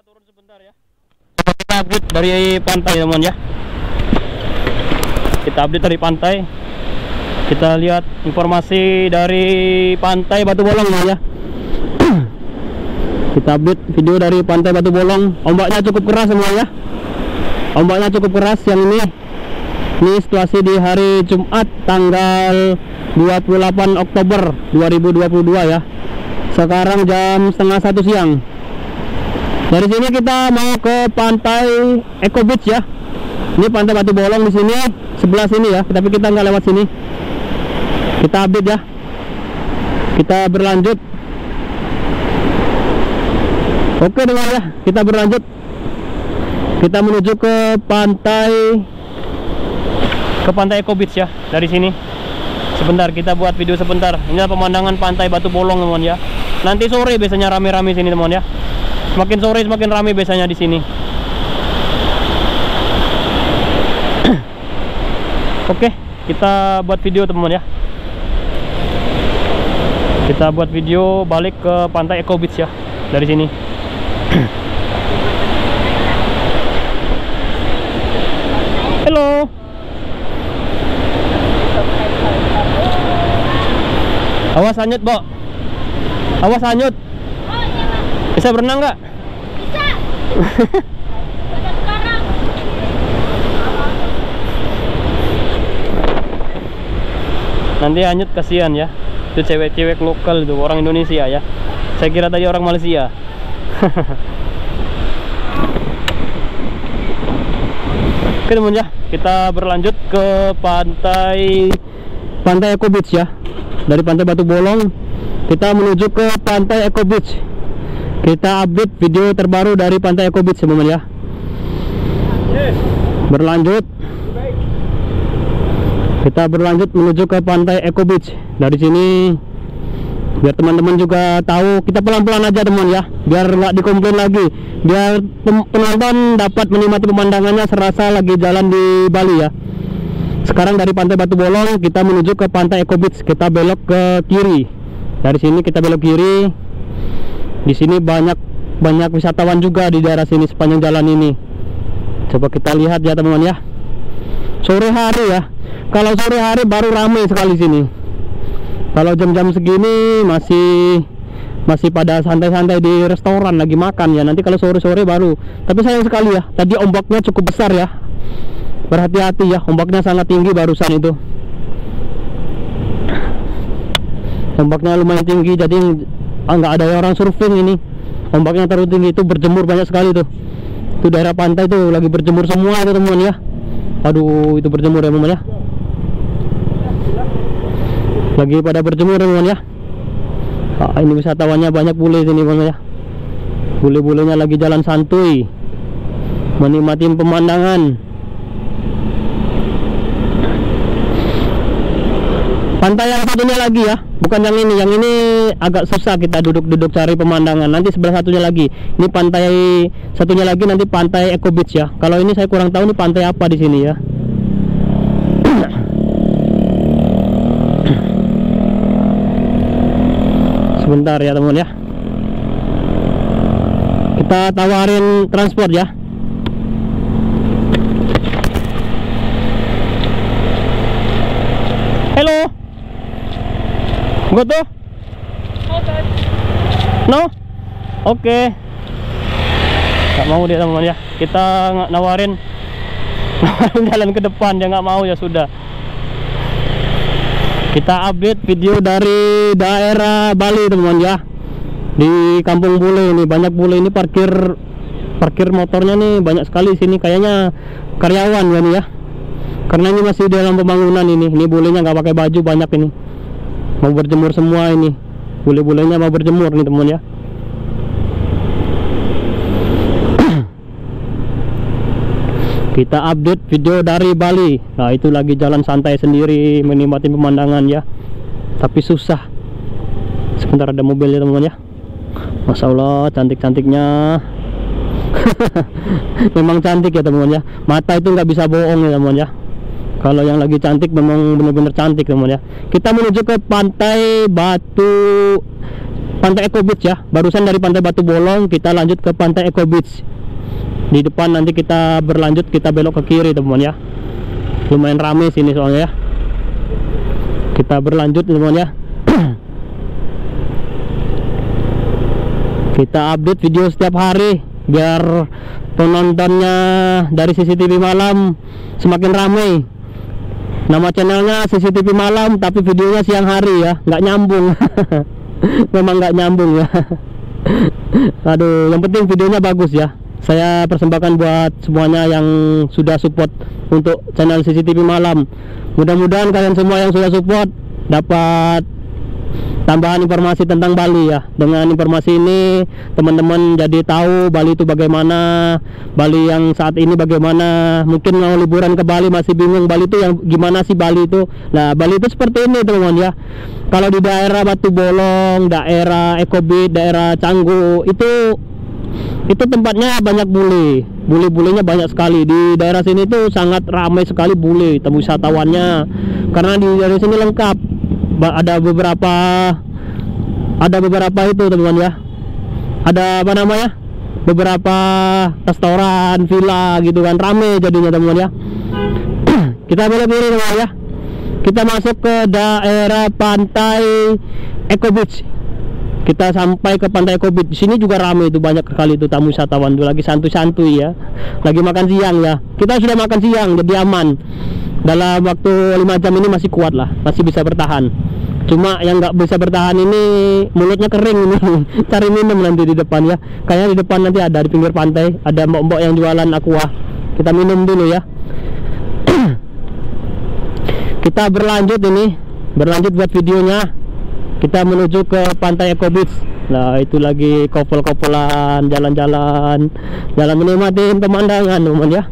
turun sebentar ya. Kita update dari pantai teman ya. Kita update dari pantai. Kita lihat informasi dari pantai Batu Bolong ya. Kita update video dari pantai Batu Bolong. Ombaknya cukup keras semua ya. Ombaknya cukup keras yang ini. Ini situasi di hari Jumat tanggal 28 Oktober 2022 ya. Sekarang jam setengah 1 siang. Dari sini kita mau ke pantai Eco Beach ya. Ini pantai Batu Bolong di sini, sebelah sini ya. Tapi kita nggak lewat sini. Kita update ya. Kita berlanjut. Oke dengar ya. Kita berlanjut. Kita menuju ke pantai Eco Beach ya. Dari sini. Sebentar kita buat video sebentar. Inilah pemandangan pantai Batu Bolong teman ya. Nanti sore biasanya rame-rame sini teman ya. Semakin sore semakin ramai biasanya di sini. Oke, kita buat video teman-teman ya. Kita buat video balik ke pantai Eco Beach ya dari sini. Halo. Awas hanyut, Bo. Awas hanyut. Bisa berenang nggak? Bisa. Pada sekarang. Nanti hanyut kasihan ya. Itu cewek-cewek lokal itu, orang Indonesia ya. Saya kira tadi orang Malaysia. Oke teman ya, kita berlanjut ke pantai Eco Beach ya. Dari pantai Batu Bolong kita menuju ke pantai Eco Beach. Kita update video terbaru dari pantai Eco Beach teman-teman ya. Berlanjut. Kita berlanjut menuju ke pantai Eco Beach. Dari sini biar teman-teman juga tahu, kita pelan-pelan aja teman ya, biar nggak dikomplain lagi, biar penonton dapat menikmati pemandangannya serasa lagi jalan di Bali ya. Sekarang dari pantai Batu Bolong kita menuju ke pantai Eco Beach. Kita belok ke kiri. Dari sini kita belok kiri. Di sini banyak wisatawan juga di daerah sini sepanjang jalan ini. Coba kita lihat ya teman-teman ya. Sore hari ya. Kalau sore hari baru ramai sekali sini. Kalau jam-jam segini masih pada santai-santai di restoran lagi makan ya. Nanti kalau sore-sore baru. Tapi sayang sekali ya. Tadi ombaknya cukup besar ya. Berhati-hati ya. Ombaknya sangat tinggi barusan itu. Ombaknya lumayan tinggi, jadi nggak ada orang surfing ini. Ombaknya terlalu tinggi, itu berjemur banyak sekali tuh. Itu daerah pantai tuh lagi berjemur semua itu teman ya. Aduh, itu berjemur ya teman ya. Lagi pada berjemur teman ya. Ini wisatawannya banyak bule sini teman ya. Bule-bulenya lagi jalan santuy, menikmati pemandangan. Pantai yang satunya lagi ya, bukan yang ini. Yang ini agak susah kita duduk-duduk cari pemandangan. Nanti sebelah satunya lagi. Ini pantai satunya lagi, nanti pantai Eco Beach ya. Kalau ini saya kurang tahu nih pantai apa di sini ya. Sebentar ya teman ya. Kita tawarin transport ya. Hello. Go to? No? Oke. Gak mau dia teman ya. Kita nawarin jalan ke depan, dia nggak mau ya sudah. Kita update video dari daerah Bali teman ya. Di Kampung Bule ini banyak bule ini parkir motornya nih banyak sekali sini, kayaknya karyawan ya nih ya. Karena ini masih dalam pembangunan ini. Ini bulenya nggak pakai baju banyak ini. Mau berjemur semua ini. Bule-bulenya mau berjemur nih teman ya. Kita update video dari Bali. Nah itu lagi jalan santai sendiri menikmati pemandangan ya. Tapi susah. Sebentar ada mobil ya teman ya. Masya Allah cantik-cantiknya. Memang cantik ya teman ya. Mata itu nggak bisa bohong ya teman ya. Kalau yang lagi cantik memang benar-benar cantik teman ya. Kita menuju ke pantai Pantai Eco Beach ya. Barusan dari Pantai Batu Bolong kita lanjut ke Pantai Eco Beach. Di depan nanti kita berlanjut, kita belok ke kiri teman-teman ya. Lumayan rame sini soalnya ya. Kita berlanjut teman-teman ya. Kita update video setiap hari biar penontonnya dari CCTV Malam semakin ramai. Nama channelnya CCTV Malam tapi videonya siang hari ya, nggak nyambung. Memang nggak nyambung ya. Aduh, yang penting videonya bagus ya. Saya persembahkan buat semuanya yang sudah support untuk channel CCTV Malam. Mudah-mudahan kalian semua yang sudah support dapat tambahan informasi tentang Bali ya. Dengan informasi ini teman-teman jadi tahu Bali itu bagaimana, Bali yang saat ini bagaimana. Mungkin mau liburan ke Bali masih bingung Bali itu yang gimana sih Bali itu. Nah, Bali itu seperti ini teman-teman ya. Kalau di daerah Batu Bolong, daerah Eco Beach, daerah Canggu itu tempatnya banyak bule-bulenya banyak sekali. Di daerah sini tuh sangat ramai sekali bule, temu wisatawannya. Karena di daerah sini lengkap. Ada beberapa itu teman-teman ya. Ada apa namanya? Beberapa restoran, villa gitu kan, rame jadinya teman-teman ya. Kita belok kiri teman-teman ya. Kita masuk ke daerah Pantai Eco Beach. Kita sampai ke Pantai Eco Beach. Di sini juga ramai itu, banyak sekali itu tamu wisatawan tuh lagi santuy-santuy ya. Lagi makan siang ya. Kita sudah makan siang jadi aman. Dalam waktu 5 jam ini masih kuat lah, masih bisa bertahan. Cuma yang nggak bisa bertahan ini mulutnya kering ini. Cari minum nanti di depan ya. Kayaknya di depan nanti ada, di pinggir pantai ada mbok-mbok yang jualan aqua. Kita minum dulu ya. Kita berlanjut buat videonya. Kita menuju ke Pantai Eco Beach. Nah, itu lagi couple-couplean jalan-jalan menikmati pemandangan teman ya.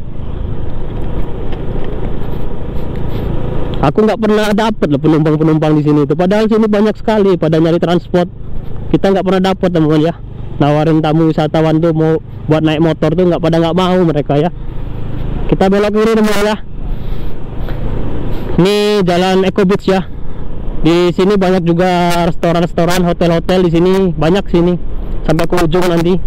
Aku nggak pernah dapet loh penumpang di sini itu. Padahal sini banyak sekali pada nyari transport. Kita nggak pernah dapet teman ya. Nawarin tamu wisatawan tuh mau buat naik motor tuh nggak mau mereka ya. Kita belok kiri teman ya. Ini jalan Eco Beach ya. Di sini banyak juga restoran-restoran, hotel-hotel di sini banyak sini sampai ke ujung nanti.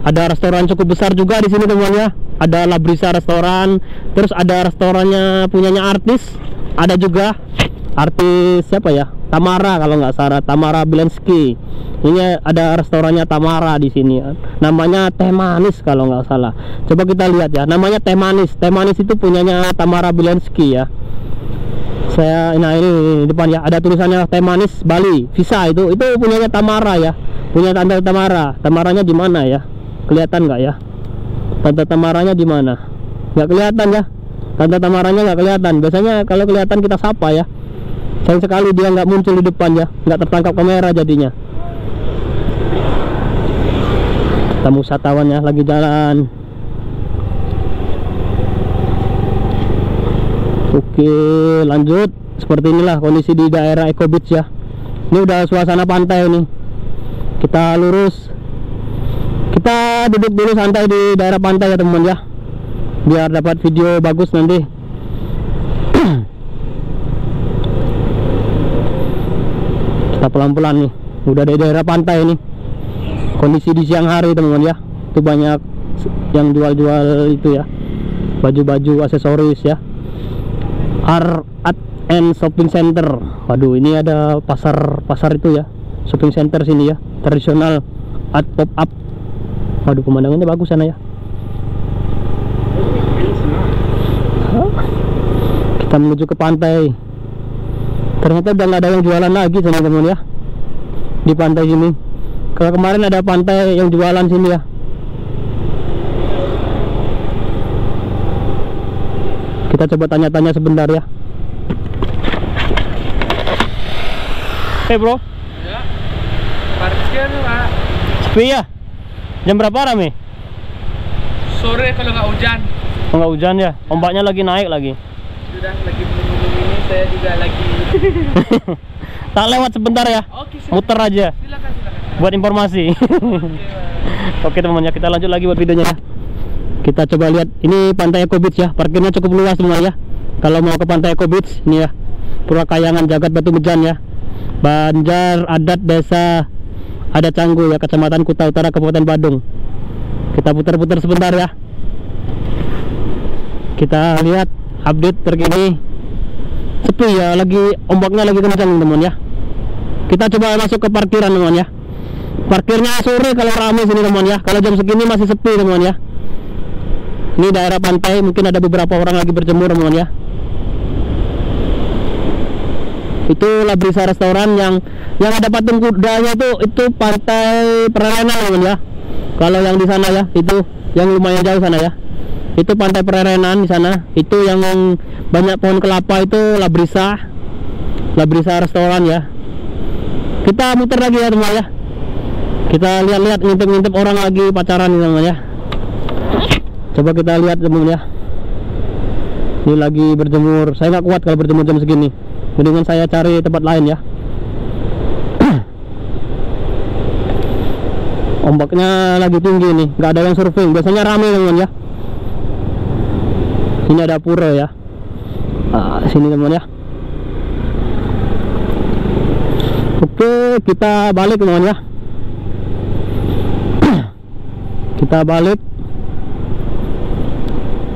Ada restoran cukup besar juga di sini teman ya. Ada La Brisa restoran, terus ada restorannya punyanya artis. Ada juga artis siapa ya? Tamara kalau nggak salah, Tamara Bilenski. Ini ada restorannya Tamara di sini. Namanya Teh Manis kalau nggak salah. Coba kita lihat ya. Namanya Teh Manis. Teh Manis itu punyanya Tamara Bilenski ya. Nah ini depan ya. Ada tulisannya Teh Manis Bali. Visa itu punyanya Tamara ya. Punya Tante Tamara. Tamaranya di mana ya? Kelihatan nggak ya? Tante Tamaranya di mana? Nggak kelihatan ya. Tante Tamaranya nggak kelihatan. Biasanya kalau kelihatan kita sapa ya. Sayang sekali dia nggak muncul di depan ya. Nggak tertangkap kamera jadinya. Tamu wisatawan ya lagi jalan. Oke, lanjut. Seperti inilah kondisi di daerah Eco Beach ya. Ini udah suasana pantai nih. Kita lurus. Kita duduk dulu santai di daerah pantai ya teman ya. Biar dapat video bagus nanti. Kita pelan-pelan nih. Udah di daerah pantai nih. Kondisi di siang hari teman ya. Itu banyak yang jual-jual itu ya. Baju-baju aksesoris ya. Art and Shopping Center. Waduh, ini ada pasar itu ya. Shopping center sini ya. Tradisional art pop up. Waduh, pemandangannya bagus sana ya. Kita menuju ke pantai. Ternyata udah nggak ada yang jualan lagi sana teman ya. Di pantai sini. Kalau kemarin ada pantai yang jualan sini ya. Kita coba tanya-tanya sebentar ya. Hey bro. Ya. Parkir Pak. Sepi ya? Jam berapa rame? Sore kalau nggak hujan. Oh, nggak hujan ya? Ombaknya lagi naik lagi. Sudah lagi minum ini, saya juga lagi. Tak lewat sebentar ya? Oke, Muter aja. Silakan. Buat informasi. Oke teman-teman, kita lanjut lagi buat videonya ya. Kita coba lihat, ini Pantai Eco Beach ya. Parkirnya cukup luas teman ya. Kalau mau ke Pantai Eco Beach, ini ya, Pura Kayangan Jagat Batu Mejan ya. Banjar Adat Desa Adat Canggu ya, Kecamatan Kuta Utara, Kabupaten Badung. Kita putar-putar sebentar ya. Kita lihat update terkini. Sepi ya, lagi ombaknya lagi kencang teman ya. Kita coba masuk ke parkiran teman ya. Parkirnya sore kalau ramai sini teman ya. Kalau jam segini masih sepi teman ya. Ini daerah pantai, mungkin ada beberapa orang lagi berjemur teman ya. Itu Labrisa Restoran yang ada patung kudanya tuh, itu pantai Pererena teman ya. Kalau yang di sana ya, itu yang lumayan jauh sana ya. Itu pantai Pererenan di sana. Itu yang banyak pohon kelapa itu Labrisa Restoran ya. Kita muter lagi ya teman ya. Kita lihat-lihat, ngintip-ngintip orang lagi pacaran nih teman ya. Coba kita lihat teman ya. Ini lagi berjemur. Saya nggak kuat kalau berjemur jam segini. Mendingan saya cari tempat lain ya. Ombaknya lagi tinggi nih, nggak ada yang surfing. Biasanya ramai teman ya. Ini ada pura ya. Sini teman ya. Oke, kita balik teman ya. Kita balik.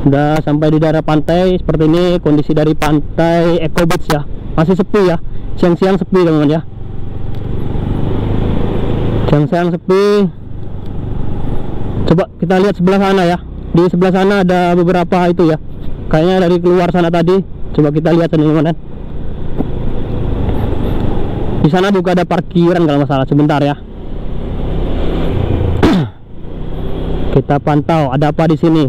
Udah sampai di daerah pantai. Seperti ini kondisi dari pantai Eco Beach ya. Masih sepi ya. Siang-siang sepi teman ya. Siang-siang sepi. Coba kita lihat sebelah sana ya. Di sebelah sana ada beberapa itu ya. Kayaknya dari keluar sana tadi. Coba kita lihat teman-teman. Di sana juga ada parkiran kalau masalah. Sebentar ya. Kita pantau ada apa di sini.